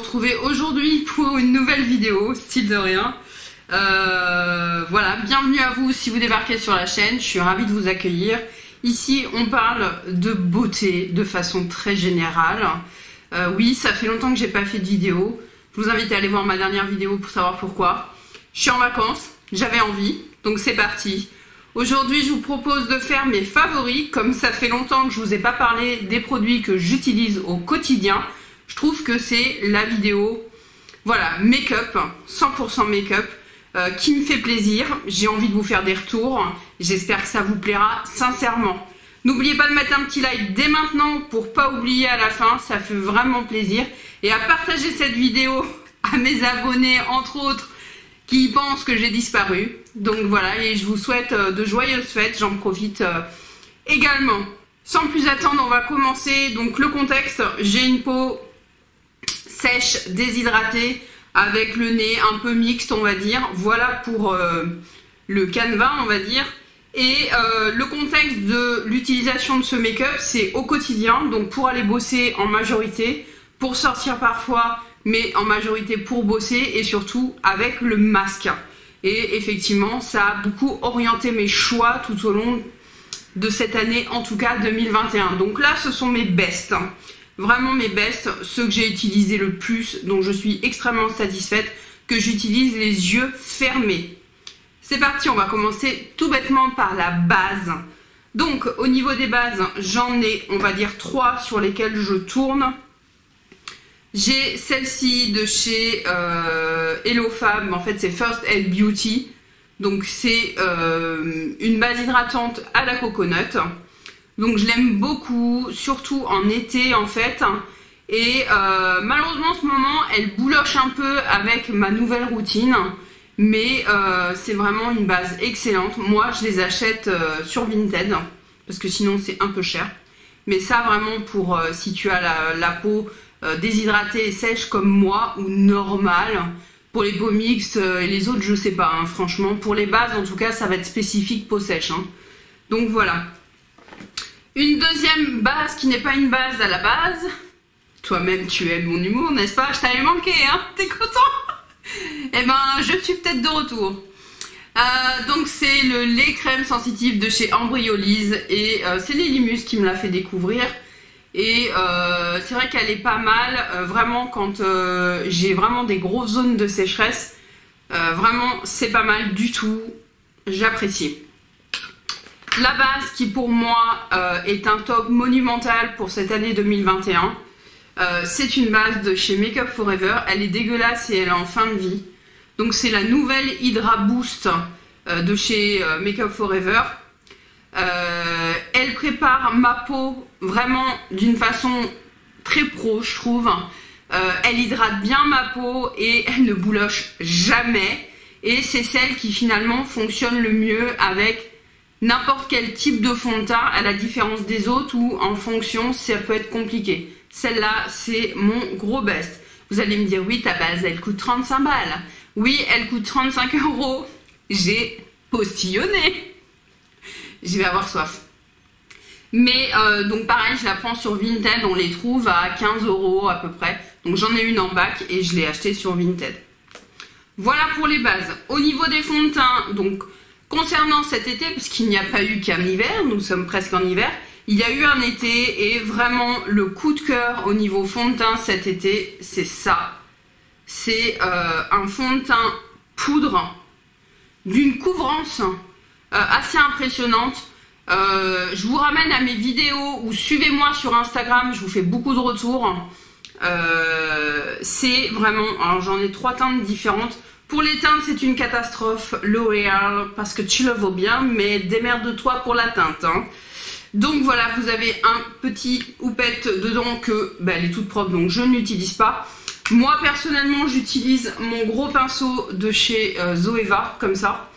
retrouver aujourd'hui pour une nouvelle vidéo, style de rien. Voilà, bienvenue à vous si vous débarquez sur la chaîne, je suis ravie de vous accueillir. Ici, on parle de beauté de façon très générale. Oui, ça fait longtemps que j'ai pas fait de vidéo. Je vous invite à aller voir ma dernière vidéo pour savoir pourquoi. Je suis en vacances, j'avais envie, donc c'est parti. Aujourd'hui, je vous propose de faire mes favoris. Comme ça fait longtemps que je vous ai pas parlé des produits que j'utilise au quotidien, je trouve que c'est la vidéo, voilà, make-up, 100% make-up, qui me fait plaisir. J'ai envie de vous faire des retours. J'espère que ça vous plaira sincèrement. N'oubliez pas de mettre un petit like dès maintenant pour pas oublier à la fin, ça fait vraiment plaisir. Et à partager cette vidéo à mes abonnés, entre autres, qui pensent que j'ai disparu. Donc voilà, et je vous souhaite de joyeuses fêtes, j'en profite également. Sans plus attendre, on va commencer. Donc le contexte, j'ai une peau sèche, déshydratée, avec le nez un peu mixte, on va dire. Voilà pour le canevas, on va dire. Et le contexte de l'utilisation de ce make-up, c'est au quotidien, donc pour aller bosser en majorité, pour sortir parfois, mais en majorité pour bosser, et surtout avec le masque. Et effectivement, ça a beaucoup orienté mes choix tout au long de cette année, en tout cas 2021. Donc là, ce sont mes bests, vraiment mes bests, ceux que j'ai utilisés le plus, dont je suis extrêmement satisfaite, que j'utilise les yeux fermés. C'est parti, on va commencer tout bêtement par la base. Donc au niveau des bases, j'en ai, on va dire, 3 sur lesquelles je tourne. J'ai celle-ci de chez Hello Fab, en fait c'est First Aid Beauty. Donc c'est une base hydratante à la coconut. Donc je l'aime beaucoup, surtout en été en fait. Et malheureusement en ce moment elle bouloche un peu avec ma nouvelle routine. Mais c'est vraiment une base excellente. Moi je les achète sur Vinted, parce que sinon c'est un peu cher. Mais ça vraiment pour si tu as la peau déshydratée et sèche comme moi, ou normale. Pour les peaux mixtes et les autres je sais pas, hein, franchement. Pour les bases en tout cas ça va être spécifique peau sèche. Hein. Donc voilà. Une deuxième base qui n'est pas une base à la base. Toi-même tu aimes mon humour, n'est-ce pas? Je t'avais manqué, hein? T'es content? Eh ben je suis peut-être de retour. Donc c'est le lait crème sensitif de chez Embryolise. Et c'est Lilymus qui me l'a fait découvrir. Et c'est vrai qu'elle est pas mal, vraiment quand j'ai vraiment des grosses zones de sécheresse, vraiment c'est pas mal du tout, j'apprécie. La base qui pour moi est un top monumental pour cette année 2021, c'est une base de chez Make Up For Ever, elle est dégueulasse et elle est en fin de vie. Donc c'est la nouvelle Hydra Boost de chez Make Up For Ever. Elle prépare ma peau vraiment d'une façon très pro, je trouve. Elle hydrate bien ma peau et elle ne bouloche jamais. Et c'est celle qui finalement fonctionne le mieux avec n'importe quel type de fond de teint, à la différence des autres où en fonction ça peut être compliqué. Celle-là c'est mon gros best. Vous allez me dire oui, ta base elle coûte 35 balles. Oui, elle coûte 35 €. J'ai postillonné. Je vais avoir soif. Mais donc pareil, je la prends sur Vinted, on les trouve à 15 € à peu près. Donc j'en ai une en bac et je l'ai achetée sur Vinted. Voilà pour les bases. Au niveau des fonds de teint, donc concernant cet été, parce qu'il n'y a pas eu qu'un hiver, nous sommes presque en hiver, il y a eu un été et vraiment le coup de cœur au niveau fond de teint cet été, c'est ça. C'est un fond de teint poudre d'une couvrance assez impressionnante. Je vous ramène à mes vidéos ou suivez-moi sur Instagram, je vous fais beaucoup de retours. C'est vraiment, alors j'en ai 3 teintes différentes. Pour les teintes c'est une catastrophe L'Oréal parce que tu le vaux bien, mais démerde-toi pour la teinte. Hein. Donc voilà, vous avez un petit houppette dedans que elle est toute propre, donc je ne l'utilise pas. Moi personnellement j'utilise mon gros pinceau de chez Zoeva comme ça.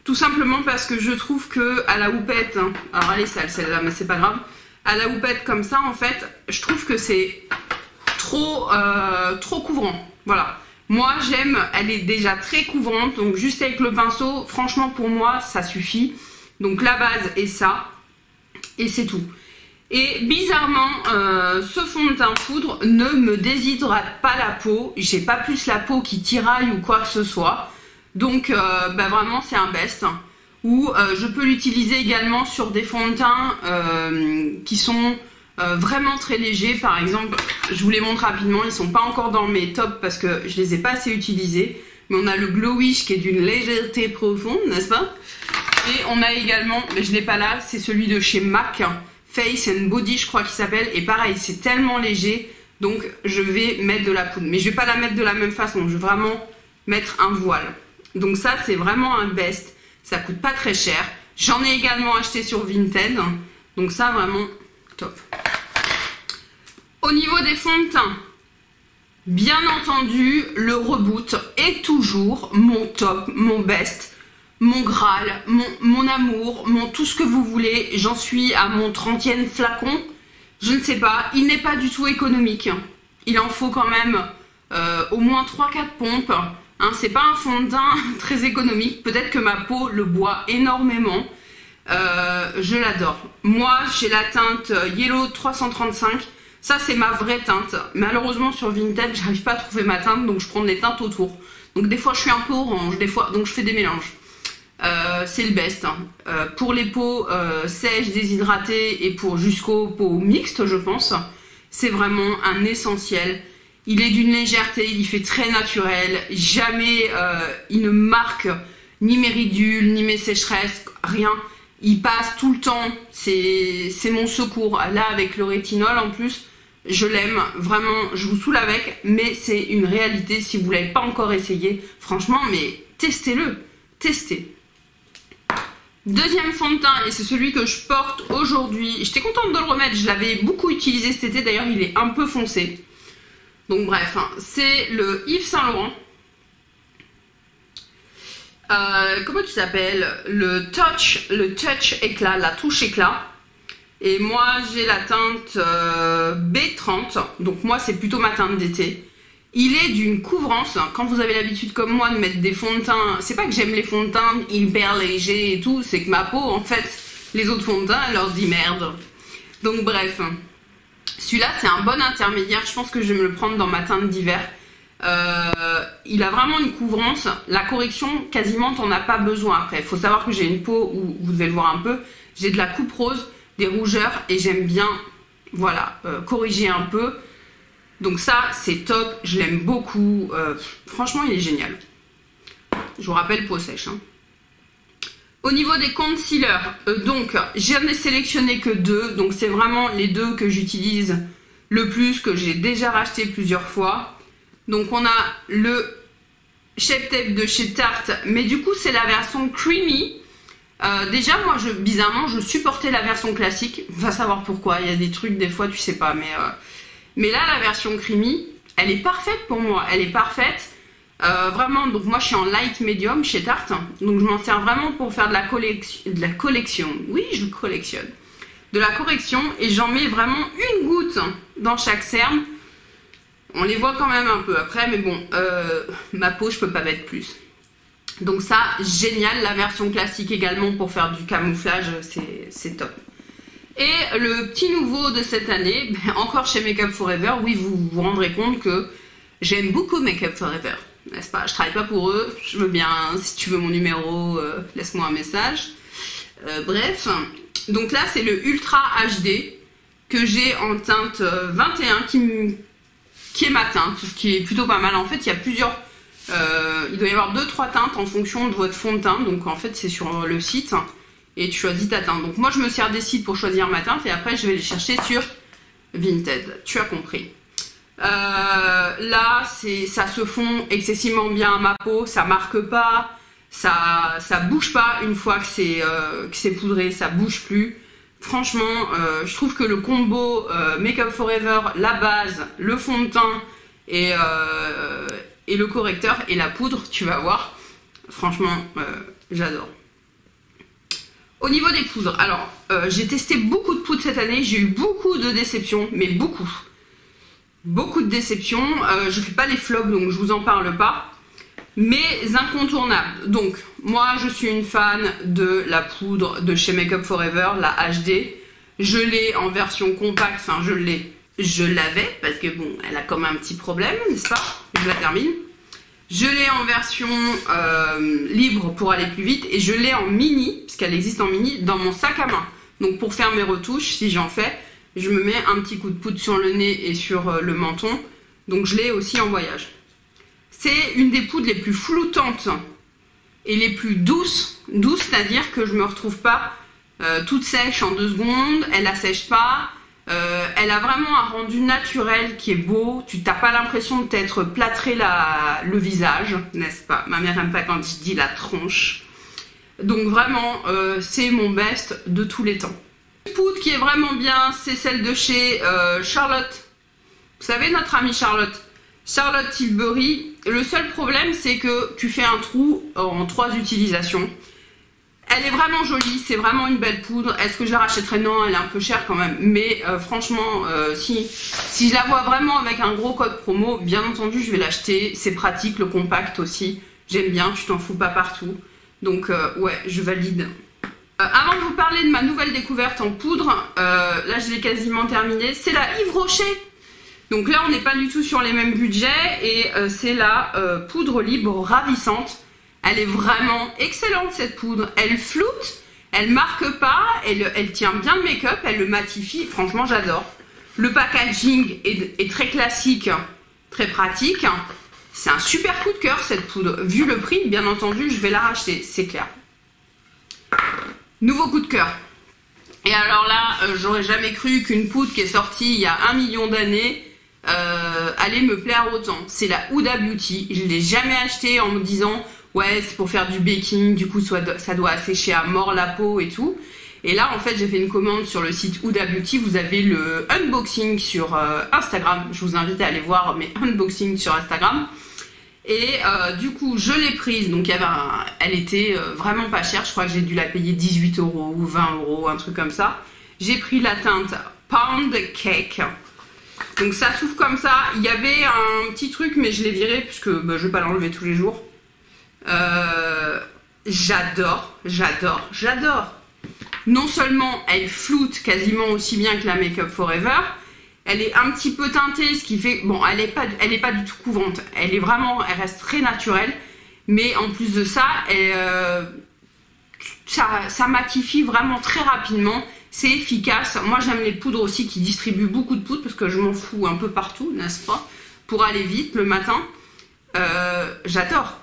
Tout simplement parce que je trouve que à la houppette, hein, alors elle est sale celle-là mais c'est pas grave, à la houppette comme ça en fait, je trouve que c'est trop couvrant, voilà. Moi j'aime, elle est déjà très couvrante, donc juste avec le pinceau, franchement pour moi ça suffit. Donc la base est ça, et c'est tout. Et bizarrement, ce fond de teint poudre ne me déshydrate pas la peau. J'ai pas plus la peau qui tiraille ou quoi que ce soit. Donc bah vraiment c'est un best. Ou je peux l'utiliser également sur des fonds de teint qui sont vraiment très légers. Par exemple, je vous les montre rapidement. Ils sont pas encore dans mes tops parce que je les ai pas assez utilisés. Mais on a le Glowish qui est d'une légèreté profonde, n'est-ce pas? Et on a également, mais je l'ai pas là, c'est celui de chez MAC. Face and Body, je crois qu'il s'appelle. Et pareil, c'est tellement léger. Donc, je vais mettre de la poudre. Mais je vais pas la mettre de la même façon. Je vais vraiment mettre un voile. Donc ça, c'est vraiment un best. Ça coûte pas très cher. J'en ai également acheté sur Vinted. Donc ça, vraiment top. Au niveau des fonds de teint, bien entendu, le Reboot est toujours mon top, mon best. Mon Graal, mon amour, mon tout ce que vous voulez. J'en suis à mon 30e flacon. Je ne sais pas, il n'est pas du tout économique. Il en faut quand même au moins 3-4 pompes. Hein, c'est pas un fond de teint très économique. Peut-être que ma peau le boit énormément. Je l'adore. Moi, j'ai la teinte Yellow 335. Ça, c'est ma vraie teinte. Malheureusement, sur Vinted, j'arrive pas à trouver ma teinte. Donc, je prends des teintes autour. Donc, des fois, je suis un peu orange. Des fois, donc, je fais des mélanges. C'est le best hein. Pour les peaux sèches, déshydratées et pour jusqu'aux peaux mixtes, je pense, c'est vraiment un essentiel. Il est d'une légèreté, il fait très naturel, jamais il ne marque ni mes ridules, ni mes sécheresses, rien. Il passe tout le temps, c'est mon secours. Là, avec le rétinol en plus, je l'aime, vraiment, je vous saoule avec, mais c'est une réalité. Si vous ne l'avez pas encore essayé, franchement, mais testez-le, testez. Deuxième fond de teint, et c'est celui que je porte aujourd'hui. J'étais contente de le remettre, je l'avais beaucoup utilisé cet été, d'ailleurs il est un peu foncé. Donc bref, hein, c'est le Yves Saint Laurent. Comment il s'appelle? Le Touch éclat, la touche éclat. Et moi j'ai la teinte B30, donc moi c'est plutôt ma teinte d'été. Il est d'une couvrance. Quand vous avez l'habitude comme moi de mettre des fonds de teint, c'est pas que j'aime les fonds de teint hyper légers et tout, c'est que ma peau, en fait, les autres fonds de teint, elle leur dit merde. Donc bref, celui-là c'est un bon intermédiaire, je pense que je vais me le prendre dans ma teinte d'hiver. Il a vraiment une couvrance, la correction, quasiment t'en as pas besoin après. Il faut savoir que j'ai une peau où, vous devez le voir un peu, j'ai de la coupe rose, des rougeurs et j'aime bien, voilà, corriger un peu. Donc ça, c'est top, je l'aime beaucoup. Franchement, il est génial. Je vous rappelle, peau sèche. Hein. Au niveau des concealers, donc, j'en ai sélectionné que 2. Donc, c'est vraiment les 2 que j'utilise le plus, que j'ai déjà racheté plusieurs fois. Donc, on a le Shape Tape de chez Tarte. Mais du coup, c'est la version Creamy. Déjà, moi, bizarrement, je supportais la version classique. Va savoir pourquoi. Il y a des trucs, des fois, tu sais pas, mais là, la version Creamy, elle est parfaite pour moi. Elle est parfaite. Vraiment, donc moi, je suis en light medium chez Tarte. Donc, je m'en sers vraiment pour faire de la collection. Oui, je collectionne. De la correction. Et j'en mets vraiment une goutte dans chaque cerne. On les voit quand même un peu après. Mais bon, ma peau, je peux pas mettre plus. Donc ça, génial. La version classique également pour faire du camouflage, c'est top. Et le petit nouveau de cette année, encore chez Make Up For Ever, oui, vous vous rendrez compte que j'aime beaucoup Make Up For Ever, n'est-ce pas? Je travaille pas pour eux, je veux bien, si tu veux mon numéro, laisse-moi un message. Bref, donc là c'est le Ultra HD que j'ai en teinte 21 qui est ma teinte, qui est plutôt pas mal. En fait, il y a plusieurs, il doit y avoir 2-3 teintes en fonction de votre fond de teint, donc en fait c'est sur le site. Et tu choisis ta teinte. Donc moi je me sers des sites pour choisir ma teinte et après je vais les chercher sur Vinted. Tu as compris. Là ça se fond excessivement bien à ma peau, ça marque pas, ça bouge pas une fois que c'est poudré, ça bouge plus. Franchement, je trouve que le combo Make Up For Ever, la base, le fond de teint et le correcteur et la poudre, tu vas voir. Franchement, j'adore. Au niveau des poudres, alors j'ai testé beaucoup de poudres cette année, j'ai eu beaucoup de déceptions, mais beaucoup de déceptions. Je fais pas les flops donc je vous en parle pas, mais incontournables. Donc moi je suis une fan de la poudre de chez Make Up For Ever, la HD. Je l'ai en version compacte, enfin je l'avais, parce que bon, elle a comme un petit problème, n'est-ce pas? Je la termine. Je l'ai en version libre pour aller plus vite, et je l'ai en mini, puisqu'elle existe en mini, dans mon sac à main. Donc pour faire mes retouches, si j'en fais, je me mets un petit coup de poudre sur le nez et sur le menton. Donc je l'ai aussi en voyage. C'est une des poudres les plus floutantes et les plus douces. Douce, c'est-à-dire que je ne me retrouve pas toute sèche en 2 secondes, elle assèche pas. Elle a vraiment un rendu naturel qui est beau. Tu n'as pas l'impression de t'être plâtré le visage, n'est-ce pas? Ma mère n'aime pas quand je dis la tronche. Donc vraiment, c'est mon best de tous les temps. Une poudre qui est vraiment bien, c'est celle de chez Charlotte. Vous savez, notre amie Charlotte Tilbury. Le seul problème, c'est que tu fais un trou en 3 utilisations. Elle est vraiment jolie, c'est vraiment une belle poudre. Est-ce que je la rachèterais? Non, elle est un peu chère quand même. Mais franchement, si je la vois vraiment avec un gros code promo, bien entendu, je vais l'acheter. C'est pratique, le compact aussi. J'aime bien, tu t'en fous pas partout. Donc ouais, je valide. Avant de vous parler de ma nouvelle découverte en poudre, là je l'ai quasiment terminée, c'est la Yves Rocher. Donc là on n'est pas du tout sur les mêmes budgets et c'est la poudre libre ravissante. Elle est vraiment excellente cette poudre, elle floute, elle marque pas, elle tient bien le make-up, elle le matifie, franchement j'adore. Le packaging est très classique, très pratique. C'est un super coup de cœur cette poudre. Vu le prix, bien entendu, je vais la racheter, c'est clair. Nouveau coup de cœur. Et alors là, j'aurais jamais cru qu'une poudre qui est sortie il y a 1 million d'années allait me plaire autant. C'est la Huda Beauty. Je ne l'ai jamais achetée en me disant ouais, c'est pour faire du baking, du coup ça doit assécher à mort la peau et tout. Et là, en fait, j'ai fait une commande sur le site Huda Beauty. Vous avez le unboxing sur Instagram. Je vous invite à aller voir mes unboxings sur Instagram. Et du coup, je l'ai prise. Donc, elle était vraiment pas chère. Je crois que j'ai dû la payer 18 € ou 20 €, un truc comme ça. J'ai pris la teinte Pound Cake. Donc, ça s'ouvre comme ça. Il y avait un petit truc, mais je l'ai viré puisque je ne vais pas l'enlever tous les jours. J'adore. Non seulement elle floute quasiment aussi bien que la Make Up Forever, elle est un petit peu teintée, ce qui fait... Bon, elle est pas du tout couvrante. Elle reste très naturelle. Mais en plus de ça, ça matifie vraiment très rapidement. C'est efficace. Moi, j'aime les poudres aussi qui distribuent beaucoup de poudre parce que je m'en fous un peu partout, n'est-ce pas? Pour aller vite le matin. J'adore.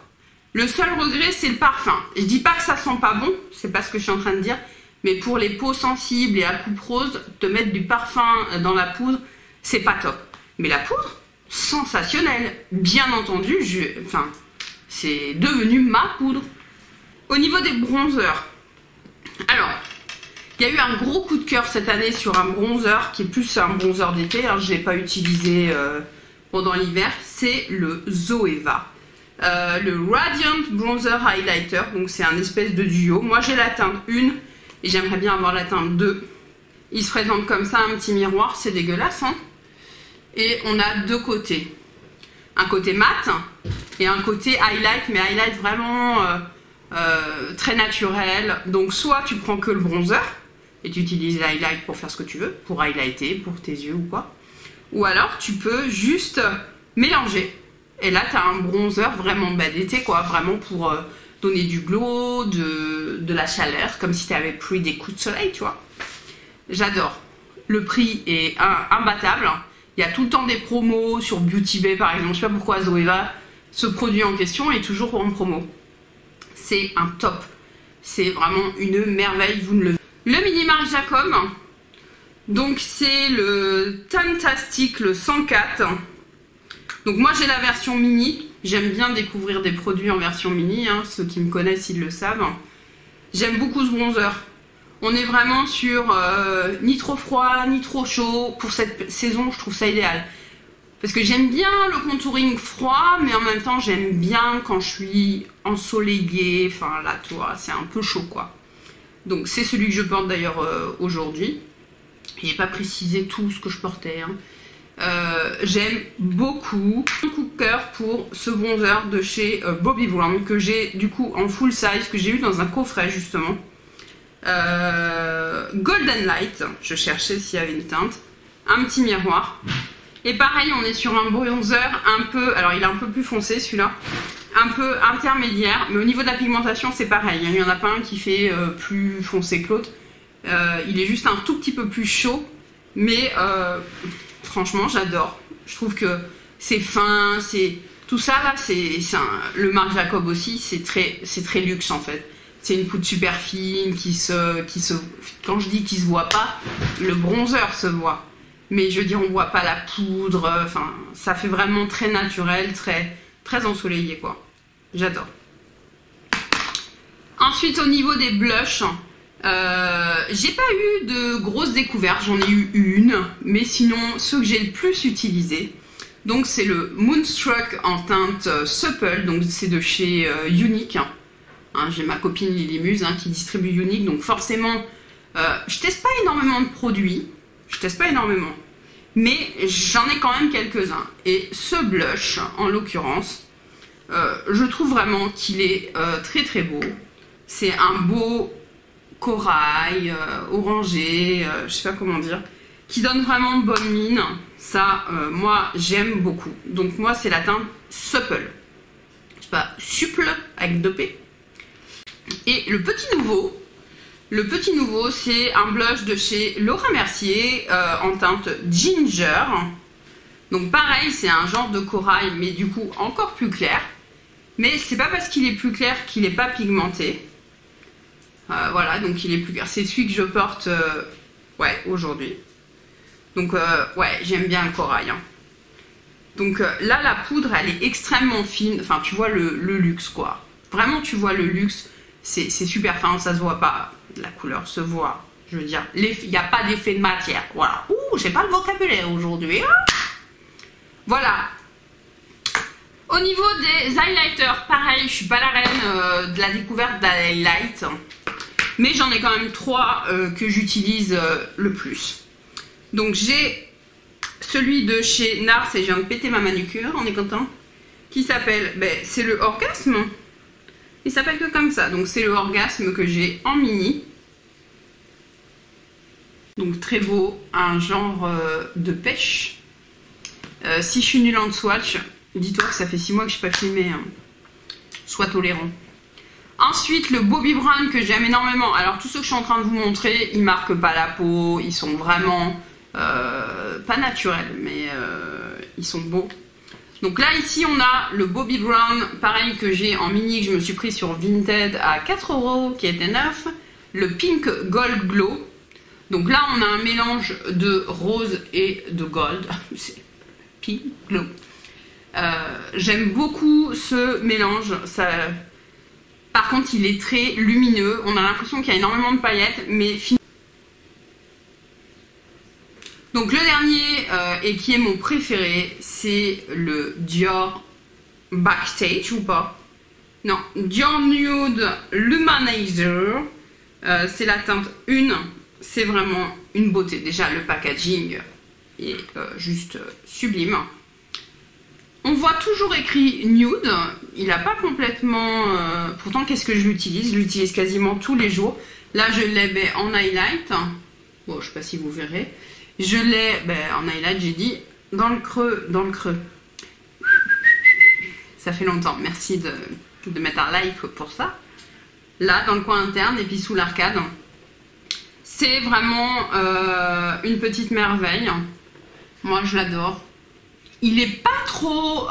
Le seul regret, c'est le parfum. Je dis pas que ça sent pas bon, c'est pas ce que je suis en train de dire. Mais pour les peaux sensibles et à coupe rose, te mettre du parfum dans la poudre, c'est pas top. Mais la poudre, sensationnelle. Bien entendu, c'est devenu ma poudre. Au niveau des bronzers, alors, il y a eu un gros coup de cœur cette année sur un bronzer qui est plus un bronzer d'été. Alors, je ne l'ai pas utilisé pendant l'hiver. C'est le Zoeva. Le Radiant Bronzer Highlighter. Donc, c'est un espèce de duo. Moi, j'ai la teinte 1. Et j'aimerais bien avoir la teinte 2. Il se présente comme ça, un petit miroir. C'est dégueulasse, hein. Et on a 2 côtés. Un côté mat et un côté highlight. Mais highlight vraiment très naturel. Donc, soit tu prends que le bronzer et tu utilises l'highlight pour faire ce que tu veux. Pour highlighter, pour tes yeux ou quoi. Ou alors, tu peux juste mélanger. Et là, tu as un bronzer vraiment d'été, quoi. Vraiment pour... donner du glow, de la chaleur, comme si tu avais pris des coups de soleil, tu vois. J'adore. Le prix est imbattable. Il y a tout le temps des promos sur Beauty Bay, par exemple. Je sais pas pourquoi Zoeva, ce produit en question, est toujours en promo. C'est un top. C'est vraiment une merveille, vous ne le... Le Mini Marc Jacob. Donc, c'est le Fantastic, le 104. Donc, moi, j'ai la version mini. J'aime bien découvrir des produits en version mini, hein, ceux qui me connaissent, ils le savent. J'aime beaucoup ce bronzer. On est vraiment sur ni trop froid, ni trop chaud. Pour cette saison, je trouve ça idéal. Parce que j'aime bien le contouring froid, mais en même temps, j'aime bien quand je suis ensoleillée. Enfin, là, tu vois, c'est un peu chaud, quoi. Donc, c'est celui que je porte d'ailleurs aujourd'hui. Il n'est pas précisé tout ce que je portais, hein. J'aime beaucoup. Un coup de cœur pour ce bronzer de chez Bobbi Brown que j'ai du coup en full size, que j'ai eu dans un coffret justement, Golden Light, je cherchais s'il y avait une teinte, un petit miroir. Et pareil, on est sur un bronzer un peu, alors il est un peu plus foncé celui-là, un peu intermédiaire, mais au niveau de la pigmentation c'est pareil, il n'y en a pas un qui fait plus foncé que l'autre, il est juste un tout petit peu plus chaud, mais franchement j'adore, je trouve que c'est fin, c'est tout ça là, le Marc Jacob aussi, c'est très luxe en fait. C'est une poudre super fine quand je dis qu'il se voit pas, le bronzer se voit. Mais je veux dire, on voit pas la poudre, enfin, ça fait vraiment très naturel, très ensoleillé quoi. J'adore. Ensuite, au niveau des blushs, j'ai pas eu de grosses découvertes, j'en ai eu une, mais sinon, ceux que j'ai le plus utilisés, donc c'est le Moonstruck en teinte Supple, donc c'est de chez Unique. Hein, j'ai ma copine Lily Muse hein, qui distribue Unique, donc forcément, je teste pas énormément de produits, mais j'en ai quand même quelques-uns. Et ce blush, en l'occurrence, je trouve vraiment qu'il est très beau. C'est un beau corail, orangé, je sais pas comment dire, qui donne vraiment bonne mine. Ça, moi, j'aime beaucoup. Donc moi, c'est la teinte Supple. C'est pas Supple avec 2P. Et le petit nouveau, c'est un blush de chez Laura Mercier en teinte Ginger. Donc pareil, c'est un genre de corail, mais du coup encore plus clair. Mais c'est pas parce qu'il est plus clair qu'il n'est pas pigmenté. Voilà, donc il est plus clair. C'est celui que je porte ouais, aujourd'hui. Donc ouais, j'aime bien le corail. Hein. Donc là, la poudre, elle est extrêmement fine. Enfin, tu vois le luxe, quoi. Vraiment, tu vois le luxe. C'est super fin, ça se voit pas. La couleur se voit. Je veux dire, il n'y a pas d'effet de matière. Voilà. Ouh, j'ai pas le vocabulaire aujourd'hui. Hein. Voilà. Au niveau des highlighters, pareil, je suis pas la reine de la découverte d'highlight. Mais j'en ai quand même 3 que j'utilise le plus. Donc j'ai celui de chez Nars, et je viens de péter ma manucure, on est content. Qui s'appelle, ben, c'est le Orgasme. Il s'appelle que comme ça, donc c'est le Orgasme que j'ai en mini. Donc très beau, un genre de pêche. Si je suis nulle en swatch, dis-toi que ça fait 6 mois que je n'ai pas filmé. Hein. Sois tolérant. Ensuite, le Bobbi Brown que j'aime énormément. Alors tous ceux que je suis en train de vous montrer, ils marquent pas la peau, ils sont vraiment pas naturels, mais ils sont beaux. Donc là, ici, on a le Bobbi Brown, pareil que j'ai en mini, que je me suis pris sur Vinted à 4 €, qui était neuf. Le Pink Gold Glow. Donc là, on a un mélange de rose et de gold. C'est Pink Glow. J'aime beaucoup ce mélange. Ça... Par contre, il est très lumineux. On a l'impression qu'il y a énormément de paillettes, mais donc le dernier, et qui est mon préféré, c'est le Dior Backstage, ou pas? Non, Dior Nude Luminizer. C'est la teinte 1. C'est vraiment une beauté. Déjà, le packaging est juste sublime. On voit toujours écrit nude. Il n'a pas complètement... Pourtant, qu'est-ce que je l'utilise? Je l'utilise quasiment tous les jours. Là, je l'ai en highlight. Bon, je ne sais pas si vous verrez. Je l'ai en highlight, j'ai dit, dans le creux, Ça fait longtemps. Merci de mettre un like pour ça. Là, dans le coin interne et puis sous l'arcade. C'est vraiment une petite merveille. Moi, je l'adore. Il est pas trop...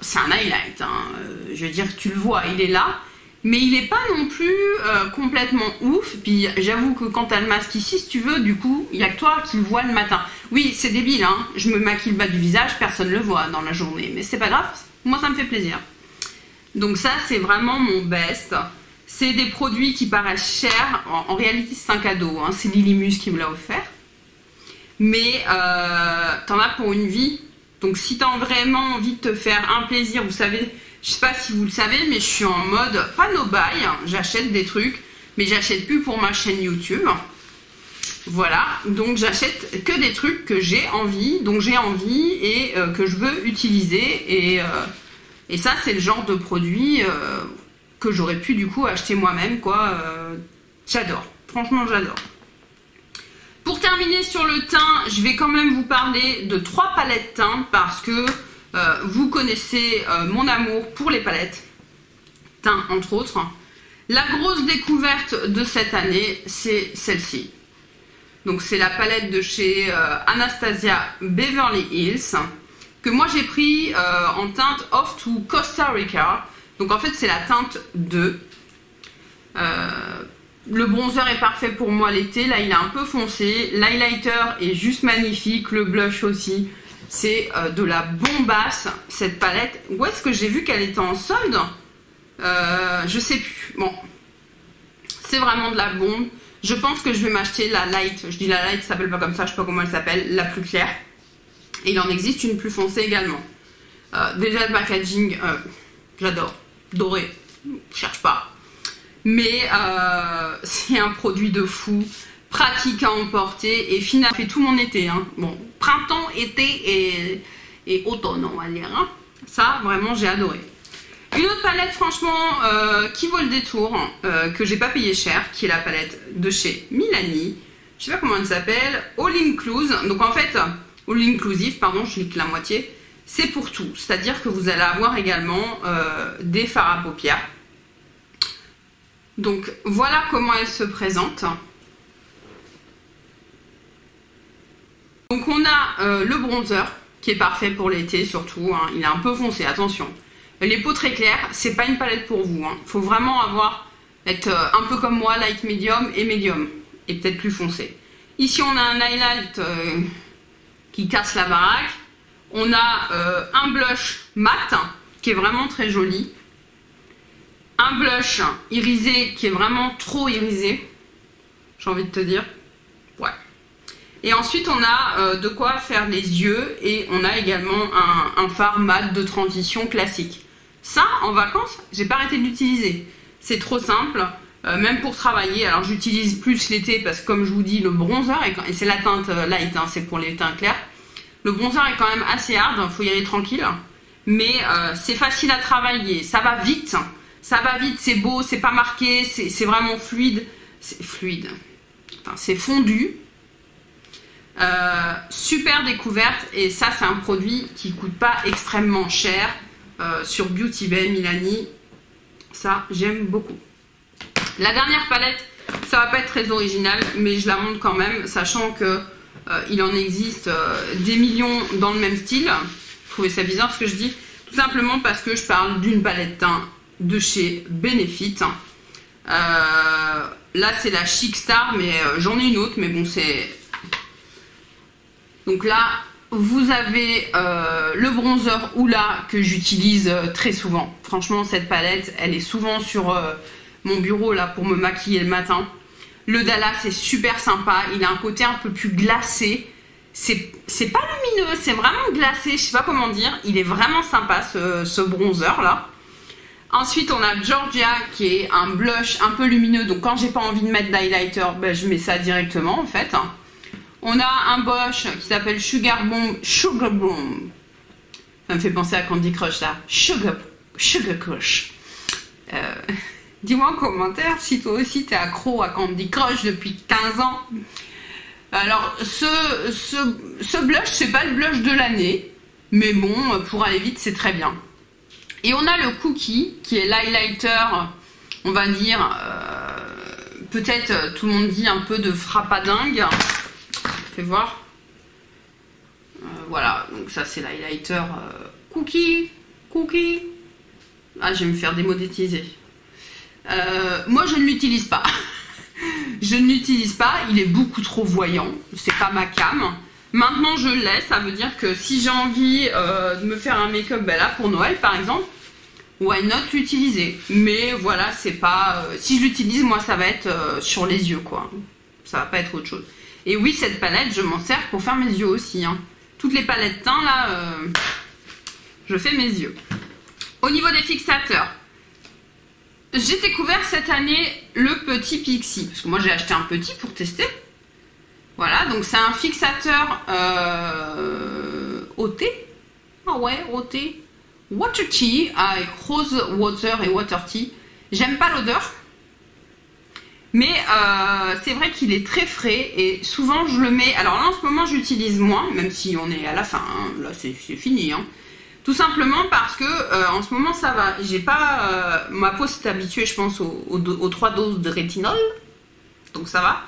c'est un highlight. Hein. Je veux dire, tu le vois, il est là. Mais il n'est pas non plus complètement ouf. Puis j'avoue que quand tu as le masque ici, si tu veux, du coup, il n'y a que toi qui le vois le matin. Oui, c'est débile, hein. Je me maquille le bas du visage, personne ne le voit dans la journée. Mais c'est pas grave, moi ça me fait plaisir. Donc ça, c'est vraiment mon best. C'est des produits qui paraissent chers. En réalité, c'est un cadeau. Hein. C'est Lily Muse qui me l'a offert. Mais t'en as pour une vie. Donc si t'as vraiment envie de te faire un plaisir, vous savez... Je sais pas si vous le savez, mais je suis en mode pas no buy, j'achète des trucs, mais j'achète plus pour ma chaîne YouTube. Voilà, donc j'achète que des trucs que j'ai envie, dont j'ai envie et que je veux utiliser. Et ça, c'est le genre de produit que j'aurais pu du coup acheter moi-même, quoi. J'adore, franchement j'adore. terminer sur le teint, je vais quand même vous parler de 3 palettes teint parce que vous connaissez mon amour pour les palettes teint entre autres. La grosse découverte de cette année, c'est celle-ci. Donc c'est la palette de chez Anastasia Beverly Hills que moi j'ai pris en teinte Off to Costa Rica. Donc en fait c'est la teinte 2. Le bronzer est parfait pour moi l'été, là il est un peu foncé. L'highlighter est juste magnifique, le blush aussi. C'est de la bombasse cette palette. Où est-ce que j'ai vu qu'elle était en solde? Je sais plus. Bon, c'est vraiment de la bombe. Je pense que je vais m'acheter la light. Je dis la light, ça s'appelle pas comme ça, je sais pas comment elle s'appelle, la plus claire. Et il en existe une plus foncée également. Déjà le packaging, j'adore. Doré, cherche pas. Mais c'est un produit de fou, pratique à emporter et finalement fait tout mon été. Hein. Bon, printemps, été et automne, on va dire. Hein. Ça, vraiment, j'ai adoré. Une autre palette, franchement, qui vaut le détour, que j'ai pas payé cher, qui est la palette de chez Milani. Je sais pas comment elle s'appelle, All Inclusive. Donc en fait, All Inclusive, pardon, je lis que la moitié. C'est pour tout. C'est-à-dire que vous allez avoir également des fards à paupières. Donc voilà comment elle se présente. Donc on a le bronzer qui est parfait pour l'été surtout. Hein. Il est un peu foncé, attention. Les peaux très claires, c'est pas une palette pour vous. Il faut vraiment être un peu comme moi, light medium et medium. Et peut-être plus foncé. Ici on a un highlight qui casse la baraque. On a un blush mat qui est vraiment très joli. Un blush irisé qui est vraiment trop irisé. J'ai envie de te dire. Ouais. Et ensuite on a de quoi faire les yeux. Et on a également un fard mat de transition classique. Ça, en vacances, j'ai pas arrêté de l'utiliser. C'est trop simple, même pour travailler. Alors j'utilise plus l'été parce que comme je vous dis, le bronzer, et c'est la teinte light, hein, c'est pour les teints clairs. Le bronzer est quand même assez hard, il faut y aller tranquille. Mais c'est facile à travailler, ça va vite. Ça va vite, c'est beau, c'est pas marqué, c'est vraiment fluide. C'est fluide. Enfin, c'est fondu. Super découverte. Et ça, c'est un produit qui coûte pas extrêmement cher. Sur Beauty Bay Milani, ça j'aime beaucoup. La dernière palette, ça va pas être très original, mais je la montre quand même, sachant que il en existe des millions dans le même style. Vous trouvez ça bizarre ce que je dis? Tout simplement parce que je parle d'une palette teint de chez Benefit. Là c'est la Chic Star, mais j'en ai une autre, mais bon c'est... Donc là, vous avez le bronzer Hoola que j'utilise très souvent. Franchement, cette palette, elle est souvent sur mon bureau là pour me maquiller le matin. Le Dallas c'est super sympa. Il a un côté un peu plus glacé. C'est pas lumineux, c'est vraiment glacé. Je sais pas comment dire. Il est vraiment sympa ce bronzer là. Ensuite, on a Georgia qui est un blush un peu lumineux. Donc quand j'ai pas envie de mettre d'highlighter, ben, je mets ça directement en fait. On a un blush qui s'appelle Sugar Bomb. Sugar Bomb. Ça me fait penser à Candy Crush là. Sugar Crush. Dis-moi en commentaire si toi aussi t'es accro à Candy Crush depuis 15 ans. Alors ce blush, c'est pas le blush de l'année. Mais bon, pour aller vite, c'est très bien. Et on a le Cookie qui est l'highlighter, on va dire, peut-être tout le monde dit un peu de frappadingue. Fais voir. Voilà, donc ça c'est l'highlighter Cookie. Ah, je vais me faire démonétiser. Moi je ne l'utilise pas. Je ne l'utilise pas, il est beaucoup trop voyant. C'est pas ma cam. Maintenant je l'ai, ça veut dire que si j'ai envie de me faire un make-up là pour Noël par exemple, why not l'utiliser. Mais voilà, c'est pas... si je l'utilise, moi ça va être sur les yeux quoi. Ça va pas être autre chose. Et oui, cette palette, je m'en sers pour faire mes yeux aussi. Hein. Toutes les palettes teints, là, je fais mes yeux. Au niveau des fixateurs, j'ai découvert cette année le petit Pixi. Parce que moi, j'ai acheté un petit pour tester. Voilà, donc c'est un fixateur OT. Ah ouais, OT. Water Tea avec Rose Water et Water Tea. J'aime pas l'odeur. Mais c'est vrai qu'il est très frais et souvent je le mets... Alors là en ce moment j'utilise moins, même si on est à la fin, hein. Là c'est fini. Hein. Tout simplement parce que en ce moment ça va. J'ai pas... ma peau s'est habituée je pense aux 3 doses de rétinol. Donc ça va.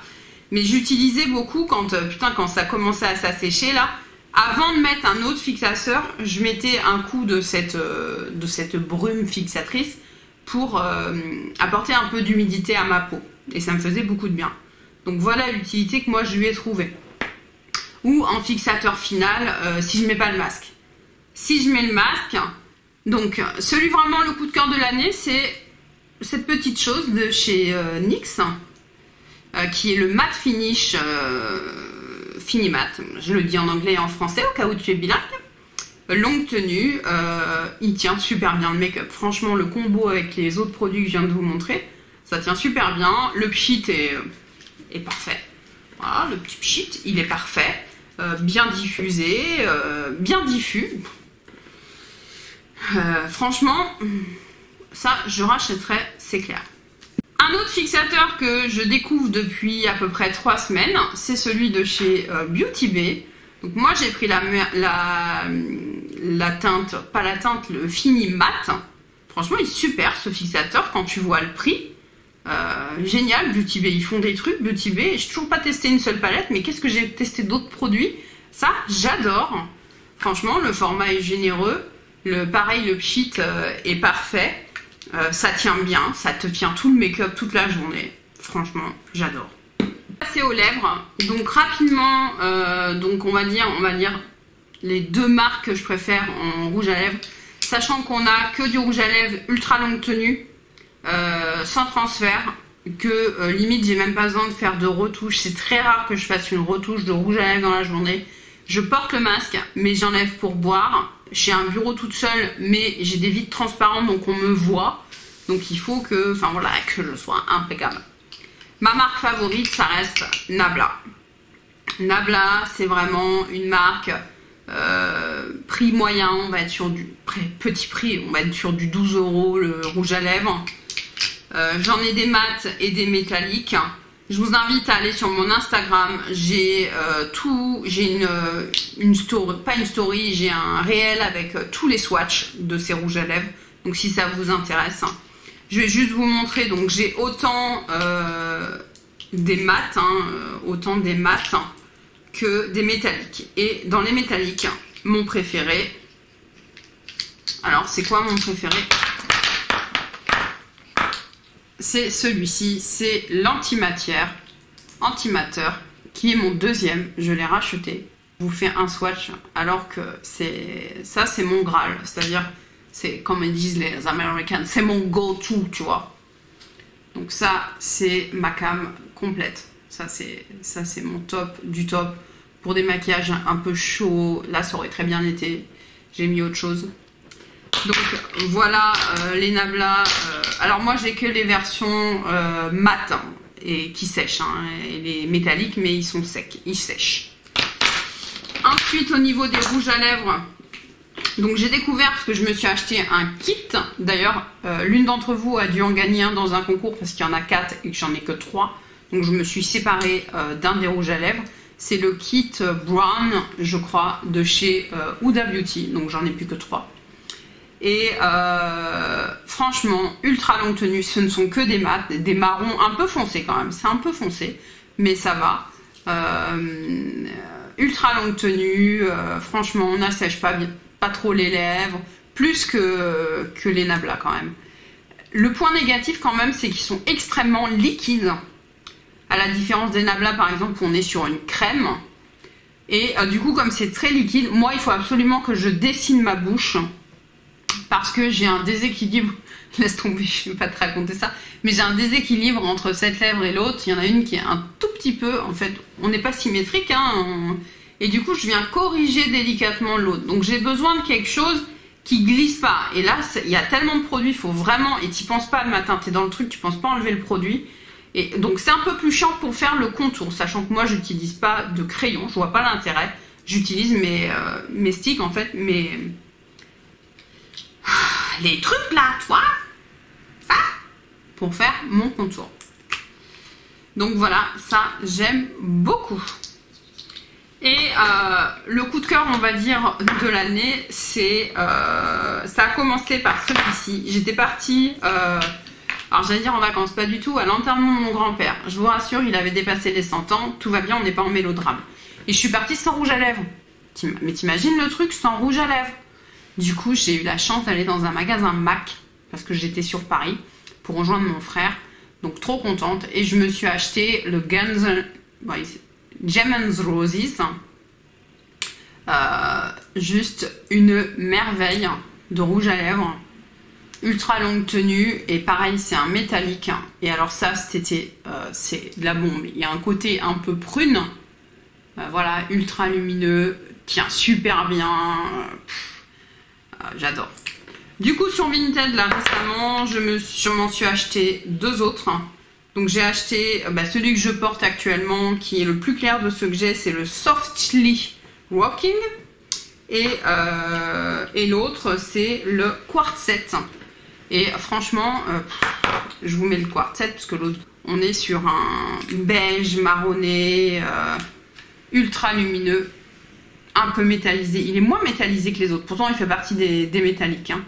Mais j'utilisais beaucoup quand, quand ça commençait à s'assécher là. Avant de mettre un autre fixateur, je mettais un coup de cette brume fixatrice pour apporter un peu d'humidité à ma peau. Et ça me faisait beaucoup de bien. Donc voilà l'utilité que moi je lui ai trouvée. Ou en fixateur final, si je mets pas le masque. Si je mets le masque, donc celui vraiment le coup de cœur de l'année, c'est cette petite chose de chez NYX, qui est le matte finish Finimat. Je le dis en anglais et en français au cas où tu es bilingue. Longue tenue, il tient super bien le make-up. Franchement, le combo avec les autres produits que je viens de vous montrer, ça tient super bien. Le pchit est parfait. Voilà, le petit pchit, il est parfait. Bien diffusé, bien diffus. Franchement, ça, je rachèterais, c'est clair. Un autre fixateur que je découvre depuis à peu près 3 semaines, c'est celui de chez Beauty Bay. Donc moi, j'ai pris la teinte, pas la teinte, le Fini Matte. Franchement, il est super ce fixateur quand tu vois le prix. Génial, Beauty Bay, ils font des trucs, Beauty Bay. J'ai toujours pas testé une seule palette, mais qu'est-ce que j'ai testé d'autres produits? Ça, j'adore. Franchement, le format est généreux. Pareil, le pchit est parfait. Ça tient bien, ça te tient tout le make-up toute la journée. Franchement, j'adore. Passer aux lèvres. Donc rapidement, donc on va dire les 2 marques que je préfère en rouge à lèvres. Sachant qu'on a que du rouge à lèvres ultra longue tenue, sans transfert, que limite j'ai même pas besoin de faire de retouche. C'est très rare que je fasse une retouche de rouge à lèvres dans la journée. Je porte le masque, mais j'enlève pour boire. J'ai un bureau toute seule, mais j'ai des vitres transparentes, donc on me voit. Donc il faut que, enfin voilà, que je sois impeccable. Ma marque favorite, ça reste Nabla. Nabla, c'est vraiment une marque prix moyen, on va être sur du petit prix, on va être sur du 12 € le rouge à lèvres. J'en ai des mats et des métalliques. Je vous invite à aller sur mon Instagram. J'ai une story, pas une story, j'ai un réel avec tous les swatchs de ces rouges à lèvres. Donc si ça vous intéresse, je vais juste vous montrer. Donc j'ai autant des mats, autant des mats que des métalliques. Et dans les métalliques, mon préféré. Alors c'est quoi mon préféré? C'est celui-ci, c'est l'antimateur, qui est mon deuxième. Je l'ai racheté. Je vous fais un swatch, alors que ça c'est mon Graal, c'est-à-dire, c'est comme ils disent les Américains, c'est mon go-to, tu vois. Donc ça, c'est ma cam complète. Ça c'est mon top du top. Pour des maquillages un peu chauds, là ça aurait très bien été. J'ai mis autre chose. Donc voilà les Nabla. Alors moi j'ai que les versions mat et qui sèchent, et les métalliques, mais ils sont secs, ils sèchent. Ensuite au niveau des rouges à lèvres, donc j'ai découvert parce que je me suis acheté un kit. D'ailleurs l'une d'entre vous a dû en gagner un dans un concours parce qu'il y en a 4 et que j'en ai que 3. Donc je me suis séparée d'un des rouges à lèvres. C'est le kit Brown, je crois, de chez Huda Beauty. Donc j'en ai plus que 3. Et franchement, ultra longue tenue, ce ne sont que des mats, des marrons un peu foncés quand même, c'est un peu foncé, mais ça va. Ultra longue tenue, franchement, on n'assèche pas trop les lèvres, plus que les Nabla quand même. Le point négatif quand même, c'est qu'ils sont extrêmement liquides, à la différence des Nabla par exemple, où on est sur une crème. Et du coup, comme c'est très liquide, moi il faut absolument que je dessine ma bouche, parce que j'ai un déséquilibre, laisse tomber, je ne vais pas te raconter ça, mais j'ai un déséquilibre entre cette lèvre et l'autre. Il y en a une qui est un tout petit peu, en fait, on n'est pas symétrique, et du coup je viens corriger délicatement l'autre. Donc j'ai besoin de quelque chose qui glisse pas. Et là, il y a tellement de produits, il faut vraiment, et tu penses pas le matin, tu es dans le truc, tu penses pas enlever le produit. Et donc c'est un peu plus chiant pour faire le contour, sachant que moi j'utilise pas de crayon, je vois pas l'intérêt. J'utilise mes sticks en fait, les trucs là, toi, ça, pour faire mon contour. Donc voilà, ça j'aime beaucoup. Et le coup de cœur, on va dire, de l'année, c'est... ça a commencé par celui-ci. J'étais partie, alors j'allais dire en vacances, pas du tout, à l'enterrement de mon grand-père. Je vous rassure, il avait dépassé les 100 ans, tout va bien, on n'est pas en mélodrame. Et je suis partie sans rouge à lèvres. Mais t'imagines le truc, sans rouge à lèvres. Du coup, j'ai eu la chance d'aller dans un magasin MAC, parce que j'étais sur Paris, pour rejoindre mon frère. Donc trop contente. Et je me suis acheté le Gems Roses. Juste une merveille de rouge à lèvres. Ultra longue tenue. Et pareil, c'est un métallique. Et alors ça, c'était c'est de la bombe. Il y a un côté un peu prune. Voilà, ultra lumineux. Tient super bien. J'adore. Du coup, sur Vinted, là, récemment, je m'en suis acheté 2 autres. Donc, j'ai acheté celui que je porte actuellement, qui est le plus clair de ceux que j'ai, c'est le Softly Rocking. Et l'autre, c'est le Quartzet. Et franchement, je vous mets le Quartzet, parce que l'autre, on est sur un beige marronné, ultra lumineux, un peu métallisé. Il est moins métallisé que les autres, pourtant il fait partie des métalliques. Hein.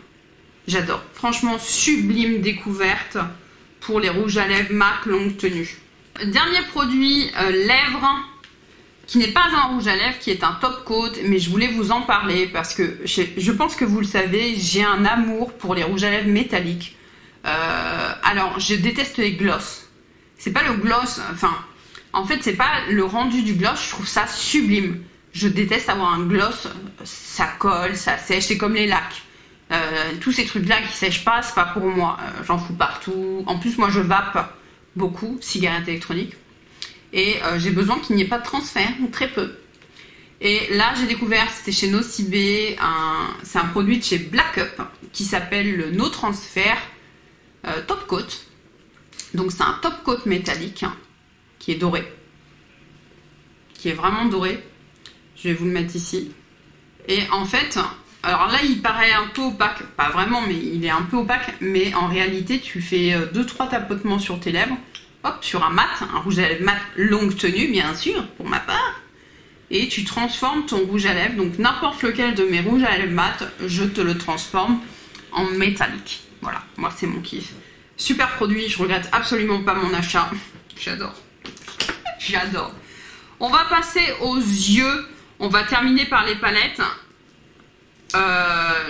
J'adore. Franchement, sublime découverte pour les rouges à lèvres MAC longue tenue. Dernier produit, lèvres, qui n'est pas un rouge à lèvres, qui est un top coat, mais je voulais vous en parler parce que je pense que vous le savez, j'ai un amour pour les rouges à lèvres métalliques. Alors, je déteste les gloss. C'est pas le gloss, enfin, en fait, c'est pas le rendu du gloss, je trouve ça sublime. Je déteste avoir un gloss, ça colle, ça sèche, c'est comme les lacs. Tous ces trucs-là qui sèchent pas, c'est pas pour moi. J'en fous partout. En plus, moi, je vape beaucoup, cigarettes électroniques. Et j'ai besoin qu'il n'y ait pas de transfert, ou très peu. Et là, j'ai découvert, c'était chez Nocibé, c'est un produit de chez Black Up qui s'appelle le No Transfer Top Coat. Donc, c'est un top coat métallique qui est doré. Qui est vraiment doré. Je vais vous le mettre ici. Et en fait... Alors là, il paraît un peu opaque, pas vraiment, mais il est un peu opaque, mais en réalité, tu fais 2-3 tapotements sur tes lèvres, hop, sur un mat, un rouge à lèvres mat longue tenue, bien sûr, pour ma part, et tu transformes ton rouge à lèvres, donc n'importe lequel de mes rouges à lèvres mat, je te le transforme en métallique. Voilà, moi c'est mon kiff. Super produit, je regrette absolument pas mon achat, j'adore, j'adore. On va passer aux yeux, on va terminer par les palettes.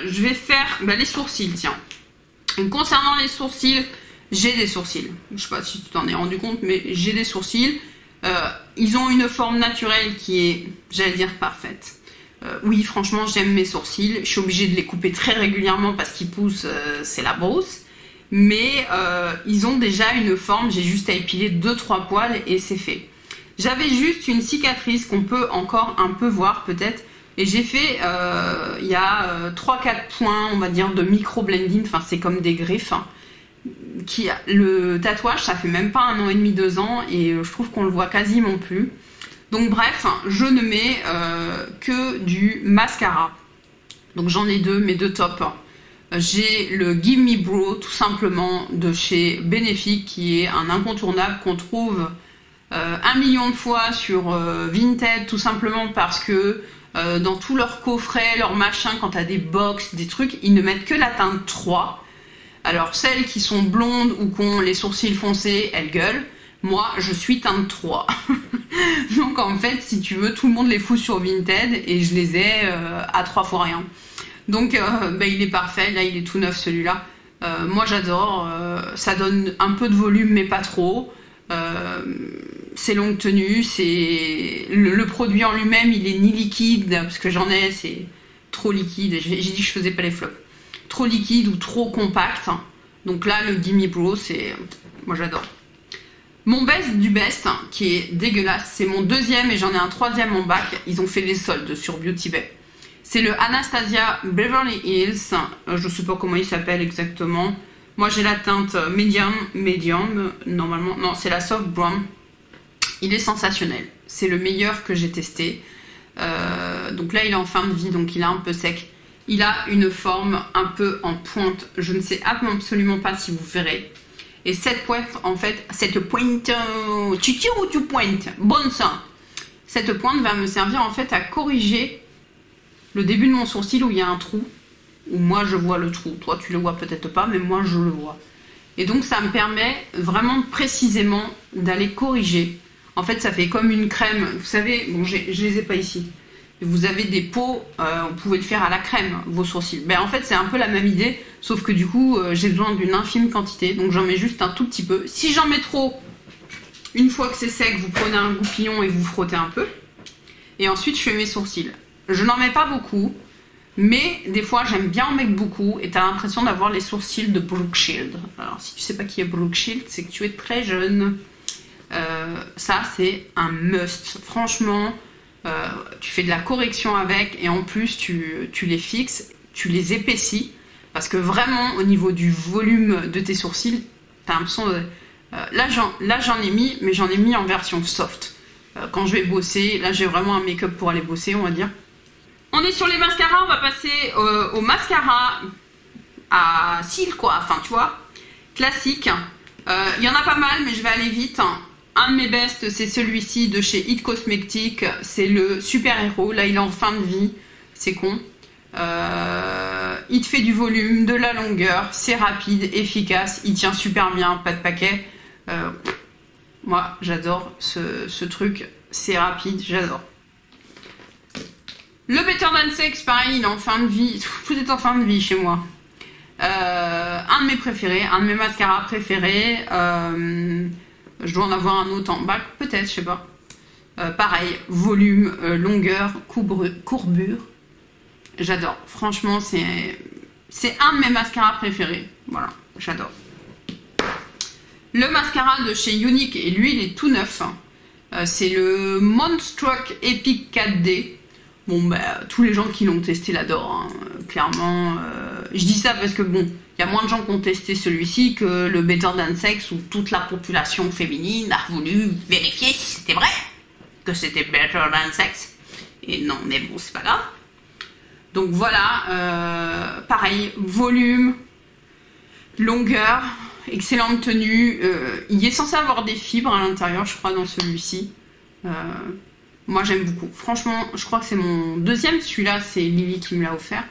Je vais faire les sourcils, tiens. Et concernant les sourcils, j'ai des sourcils. Je sais pas si tu t'en es rendu compte, mais j'ai des sourcils. Ils ont une forme naturelle qui est, j'allais dire, parfaite. Oui, franchement, j'aime mes sourcils. Je suis obligée de les couper très régulièrement parce qu'ils poussent, c'est la brousse. Mais ils ont déjà une forme, j'ai juste à épiler 2-3 poils et c'est fait. J'avais juste une cicatrice qu'on peut encore un peu voir peut-être. Et j'ai fait, il y a 3-4 points, on va dire, de micro-blending, enfin c'est comme des griffes. Hein, le tatouage, ça fait même pas 1 an et demi, 2 ans, et je trouve qu'on le voit quasiment plus. Donc bref, je ne mets que du mascara. Donc j'en ai 2, mes 2 tops. J'ai le Give Me Brow, tout simplement, de chez Benefit, qui est un incontournable qu'on trouve 1 million de fois sur Vinted, tout simplement parce que dans tous leurs coffrets, leurs machins, quand tu as des box, des trucs, ils ne mettent que la teinte 3. Alors celles qui sont blondes ou qui ont les sourcils foncés, elles gueulent. Moi, je suis teinte 3. Donc en fait, si tu veux, tout le monde les fout sur Vinted et je les ai à 3 fois rien. Donc il est parfait, là il est tout neuf celui-là. Moi j'adore, ça donne un peu de volume mais pas trop. C'est longue tenue, c'est le produit en lui-même, il est ni liquide parce que j'en ai, c'est trop liquide. J'ai dit que je faisais pas les flops, trop liquide ou trop compact. Donc là, le Gimme Brow, c'est moi j'adore. Mon best du best, qui est dégueulasse, c'est mon 2e et j'en ai un 3e en bac. Ils ont fait les soldes sur Beauty Bay. C'est le Anastasia Beverly Hills. Je sais pas comment il s'appelle exactement. Moi j'ai la teinte medium, normalement, non c'est la soft brown. Il est sensationnel, c'est le meilleur que j'ai testé. Donc là il est en fin de vie, donc il est un peu sec. Il a une forme un peu en pointe, je ne sais absolument pas si vous verrez. Et cette pointe, en fait, tu tires ou tu pointes? Bonne sang. Cette pointe va me servir en fait à corriger le début de mon sourcil où il y a un trou. Où moi je vois le trou. Toi tu le vois peut-être pas, mais moi je le vois. Et donc ça me permet vraiment précisément d'aller corriger. En fait ça fait comme une crème. Vous savez, bon je les ai pas ici. Vous avez des pots, vous pouvez le faire à la crème, vos sourcils. Ben, en fait c'est un peu la même idée, sauf que du coup j'ai besoin d'une infime quantité. Donc j'en mets juste un tout petit peu. Si j'en mets trop, une fois que c'est sec, vous prenez un goupillon et vous frottez un peu. Et ensuite je fais mes sourcils. Je n'en mets pas beaucoup. Mais des fois j'aime bien en mettre beaucoup et tu as l'impression d'avoir les sourcils de Brooke Shield. Alors si tu sais pas qui est Brooke Shield, c'est que tu es très jeune. Ça c'est un must. Franchement, tu fais de la correction avec et en plus tu les fixes, tu les épaissis. Parce que vraiment au niveau du volume de tes sourcils, tu as l'impression de... là j'en ai mis, mais j'en ai mis en version soft. Quand je vais bosser, là j'ai vraiment un make-up pour aller bosser on va dire. On est sur les mascaras, on va passer au mascara à cils quoi, enfin tu vois, classique. Il y en a pas mal mais je vais aller vite. Un de mes bests c'est celui-ci de chez It Cosmetics, c'est le super héros, là il est en fin de vie, c'est con. Il te fait du volume, de la longueur, c'est rapide, efficace, il tient super bien, pas de paquet. Moi j'adore ce truc, c'est rapide, j'adore. Le Better Than Sex, pareil, il est en fin de vie. Tout est en fin de vie chez moi. Un de mes préférés, un de mes mascaras préférés. Je dois en avoir un autre en bas, peut-être, je sais pas. Pareil, volume, longueur, courbure. J'adore. Franchement, c'est un de mes mascaras préférés. Voilà, j'adore. Le mascara de chez Younique, et lui, il est tout neuf. C'est le Moonstruck Epic 4D. Bon, bah, tous les gens qui l'ont testé l'adorent, hein. Clairement. Je dis ça parce que, bon, il y a moins de gens qui ont testé celui-ci que le Better Than Sex où toute la population féminine a voulu vérifier si c'était vrai que c'était Better Than Sex. Et non, mais bon, c'est pas grave. Donc voilà, pareil, volume, longueur, excellente tenue. Il est censé avoir des fibres à l'intérieur, je crois, dans celui-ci. Moi j'aime beaucoup. Franchement, je crois que c'est mon deuxième. Celui-là, c'est Lily qui me l'a offert.